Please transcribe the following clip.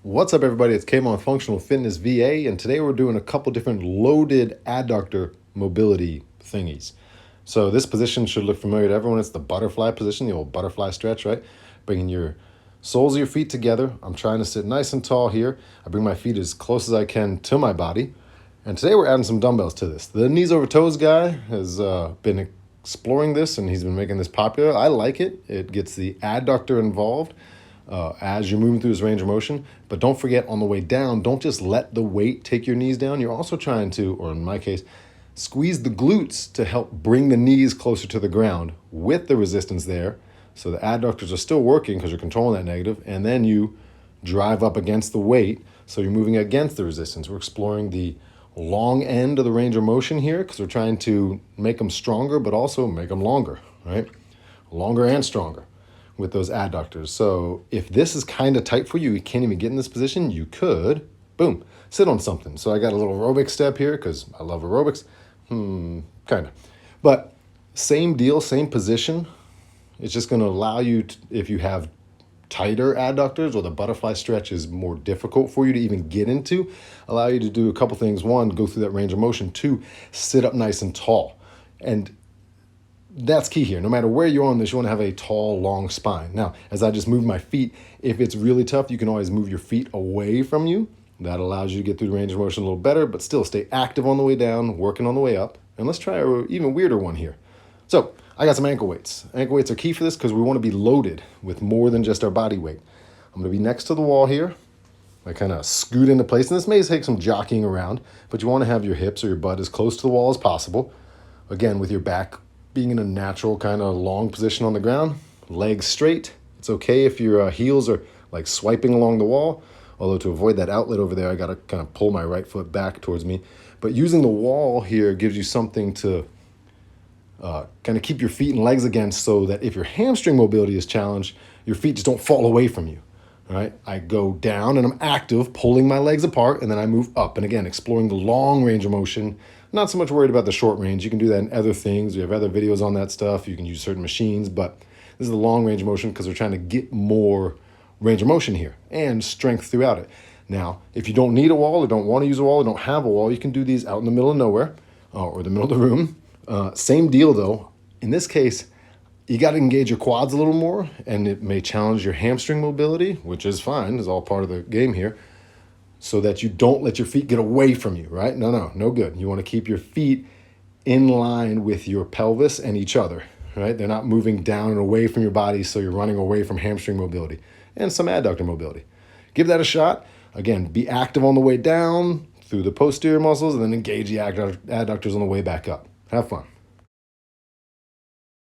What's up, everybody? It's Kavon, FunctionalFitnessVA, and today we're doing a couple different loaded adductor mobility thingies. So this position should look familiar to everyone. It's the butterfly position, the old butterfly stretch, right? Bringing your soles of your feet together. I'm trying to sit nice and tall here. I bring my feet as close as I can to my body. And today we're adding some dumbbells to this. The knees over toes guy has been exploring this, and he's been making this popular. I like it. It gets the adductor involved as you're moving through this range of motion. But don't forget, on the way down, don't just let the weight take your knees down. You're also trying to, or in my case, squeeze the glutes to help bring the knees closer to the ground with the resistance there. So the adductors are still working because you're controlling that negative, and then you drive up against the weight, so you're moving against the resistance. We're exploring the long end of the range of motion here because we're trying to make them stronger, but also make them longer, right? Longer and stronger with those adductors. So if this is kind of tight for you, you can't even get in this position, you could, boom, sit on something. So I got a little aerobic step here because I love aerobics, kind of. But same deal, same position. It's just going to allow you, to, if you have tighter adductors or the butterfly stretch is more difficult for you to even get into, allow you to do a couple things. One, go through that range of motion. Two, sit up nice and tall. And that's key here. No matter where you're on this, you want to have a tall, long spine. Now, as I just move my feet, if it's really tough, you can always move your feet away from you. That allows you to get through the range of motion a little better, but still stay active on the way down, working on the way up. And let's try an even weirder one here. So I got some ankle weights. Ankle weights are key for this because we want to be loaded with more than just our body weight. I'm going to be next to the wall here. I kind of scoot into place, and this may take some jockeying around, but you want to have your hips or your butt as close to the wall as possible. Again, with your back being in a natural kind of long position on the ground, legs straight. It's okay if your heels are like swiping along the wall, although to avoid that outlet over there, I got to kind of pull my right foot back towards me. But using the wall here gives you something to kind of keep your feet and legs against, so that if your hamstring mobility is challenged, your feet just don't fall away from you. All right, I go down and I'm active, pulling my legs apart, and then I move up. And again, exploring the long range of motion. Not so much worried about the short range. You can do that in other things. We have other videos on that stuff. You can use certain machines, but this is the long range of motion because we're trying to get more range of motion here and strength throughout it. Now, if you don't need a wall or don't want to use a wall or don't have a wall, you can do these out in the middle of nowhere or the middle of the room. Same deal though. In this case, you got to engage your quads a little more, and it may challenge your hamstring mobility, which is fine. It's all part of the game here, so that you don't let your feet get away from you, right? No good. You want to keep your feet in line with your pelvis and each other, right? They're not moving down and away from your body, so you're running away from hamstring mobility and some adductor mobility. Give that a shot. Again, be active on the way down through the posterior muscles, and then engage the adductors on the way back up. Have fun.